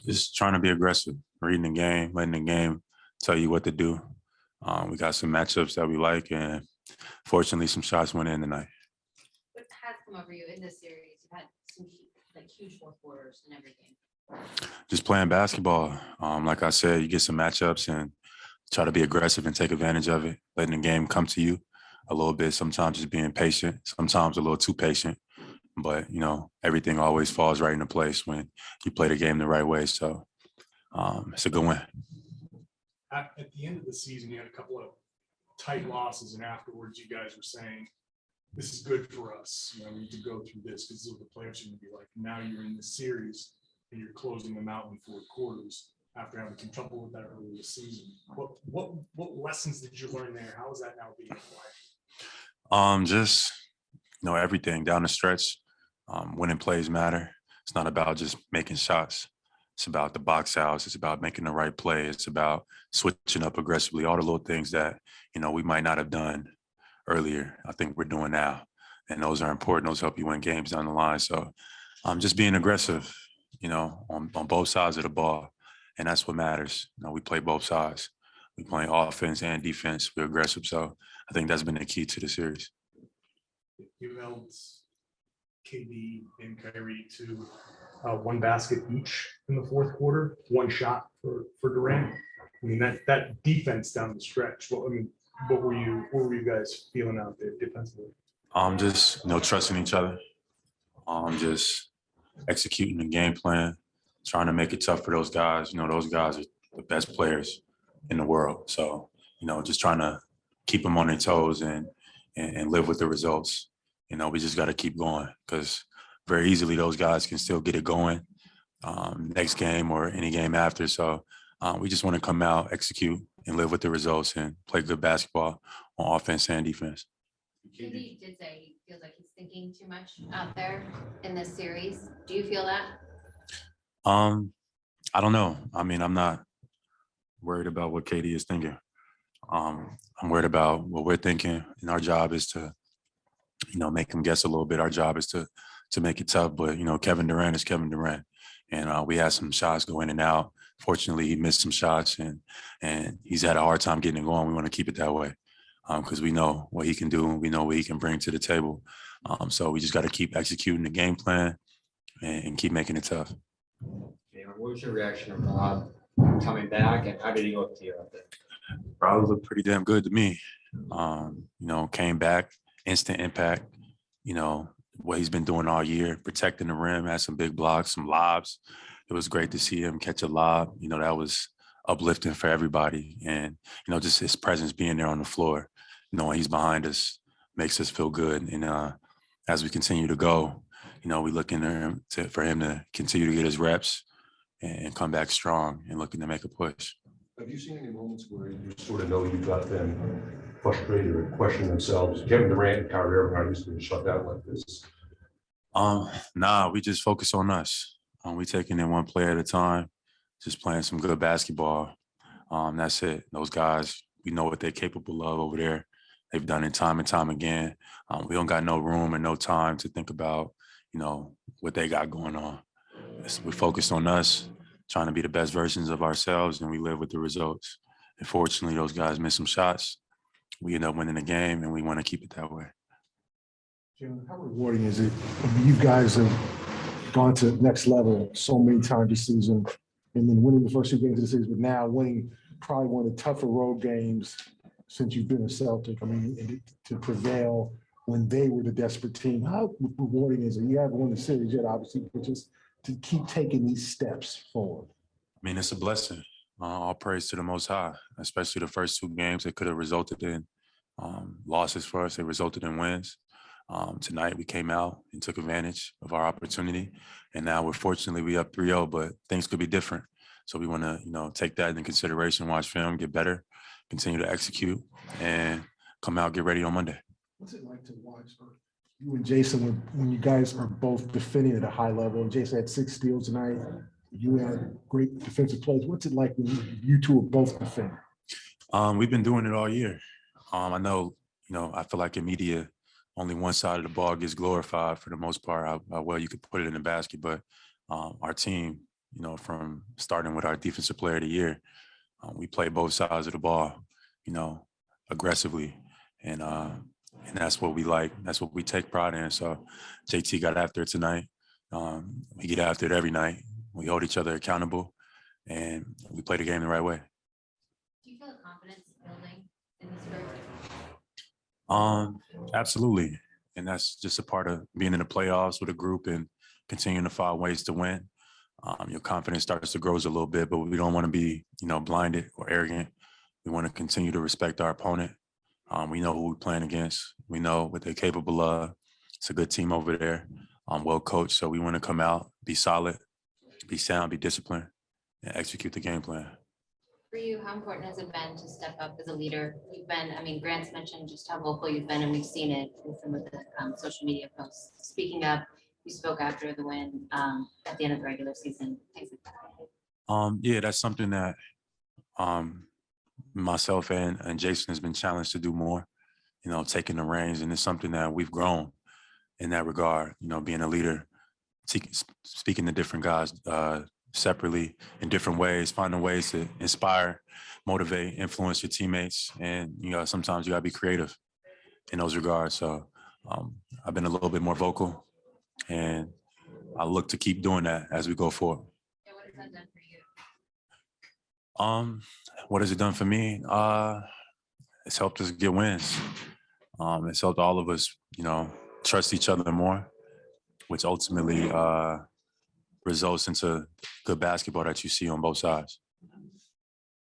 Just trying to be aggressive, reading the game, letting the game tell you what to do. We got some matchups that we like, and fortunately, some shots went in tonight. What has come over you in this series? You've had some huge fourth quarters in every game. Just playing basketball. Like I said, you get some matchups and try to be aggressive and take advantage of it, letting the game come to you a little bit. Sometimes just being patient, sometimes a little too patient. But, everything always falls right into place when you play the game the right way. So it's a good win. At the end of the season, you had a couple of tight losses, and afterwards you guys were saying, this is good for us. We need to go through this because the playoffs are going to be like. Now you're in the series and you're closing them out in four quarters after having some trouble with that early this season. What lessons did you learn there? How is that now being applied? Just everything down the stretch. Winning plays matter. It's not about just making shots. It's about the box outs. It's about making the right play. It's about switching up aggressively. All the little things that we might not have done earlier. I think we're doing now, and those are important. Those help you win games down the line. So, just being aggressive. On both sides of the ball, and that's what matters. We play both sides. We play offense and defense. We're aggressive. So I think that's been the key to the series. You held KD and Kyrie to one basket each in the fourth quarter, one shot for Durant. I mean, that defense down the stretch. What were you guys feeling out there defensively? Just trusting each other. Just executing the game plan, trying to make it tough for those guys. Those guys are the best players in the world. So, just trying to keep them on their toes and live with the results. We just got to keep going because very easily those guys can still get it going next game or any game after. So we just want to come out, execute, and live with the results and play good basketball on offense and defense. KD did say he feels like he's thinking too much out there in this series. Do you feel that? I don't know. I mean, I'm not worried about what KD is thinking. I'm worried about what we're thinking, and our job is to, make him guess a little bit. Our job is to make it tough. But Kevin Durant is Kevin Durant, and we had some shots go in and out. Fortunately, he missed some shots, and he's had a hard time getting it going. We want to keep it that way because we know what he can do, and we know what he can bring to the table. So we just got to keep executing the game plan and keep making it tough. What was your reaction to Rob coming back, and how did he look to you out there? Rob looked pretty damn good to me. Came back, instant impact. What he's been doing all year, protecting the rim, had some big blocks, some lobs. It was great to see him catch a lob. That was uplifting for everybody. And, just his presence being there on the floor, knowing he's behind us makes us feel good. And as we continue to go, we looking for him to continue to get his reps and come back strong and looking to make a push. Have you seen any moments where you sort of know you got them frustrated or questioning themselves? Kevin Durant and Kyrie Irving are used to shut down like this. Nah, we just focus on us. We taking it one play at a time, just playing some good basketball. That's it. Those guys, we know what they're capable of over there. They've done it time and time again. We don't got no room and no time to think about, what they got going on. We focus on us, trying to be the best versions of ourselves, and we live with the results. And fortunately, those guys missed some shots. We end up winning the game, and we want to keep it that way. Jaylen, how rewarding is it? You guys have gone to the next level so many times this season, and then winning the first two games of the season, but now winning probably one of the tougher road games since you've been a Celtic. I mean, to prevail when they were the desperate team. How rewarding is it? You haven't won the series yet, obviously, but just to keep taking these steps forward. I mean, it's a blessing. All praise to the Most High, especially the first two games. They could have resulted in losses for us. They resulted in wins. Tonight, we came out and took advantage of our opportunity. And now we up 3-0, but things could be different. So we want to, take that into consideration, watch film, get better, continue to execute, and come out, get ready on Monday. What's it like to watch you and Jason when you guys are both defending at a high level? Jason had 6 steals tonight. You had great defensive plays. What's it like when you two are both defending? We've been doing it all year. I know, I feel like in media, only one side of the ball gets glorified for the most part, how well you could put it in the basket. But our team, from starting with our defensive player of the year. We play both sides of the ball, aggressively. And that's what we like. That's what we take pride in. So JT got after it tonight. We get after it every night. We hold each other accountable, and we play the game the right way. Do you feel confidence building in this group? Absolutely. And that's just a part of being in the playoffs with a group and continuing to find ways to win. Your confidence starts to grow a little bit, but we don't want to be, blinded or arrogant. We want to continue to respect our opponent. We know who we're playing against. We know what they're capable of. It's a good team over there, well coached. So we want to come out, be solid, be sound, be disciplined, and execute the game plan. For you, how important has it been to step up as a leader? Grant's mentioned just how vocal you've been, and we've seen it in some of the social media posts. Speaking up, you spoke after the win at the end of the regular season, things like that. Yeah, that's something that myself and Jason has been challenged to do more, taking the reins. And it's something that we've grown in that regard, being a leader, speaking to different guys separately in different ways, finding ways to inspire, motivate, influence your teammates. And, sometimes you gotta be creative in those regards. So I've been a little bit more vocal, and I look to keep doing that as we go forward. Yeah, what has that done for you? What has it done for me? It's helped us get wins. It's helped all of us, trust each other more, which ultimately results into good basketball that you see on both sides.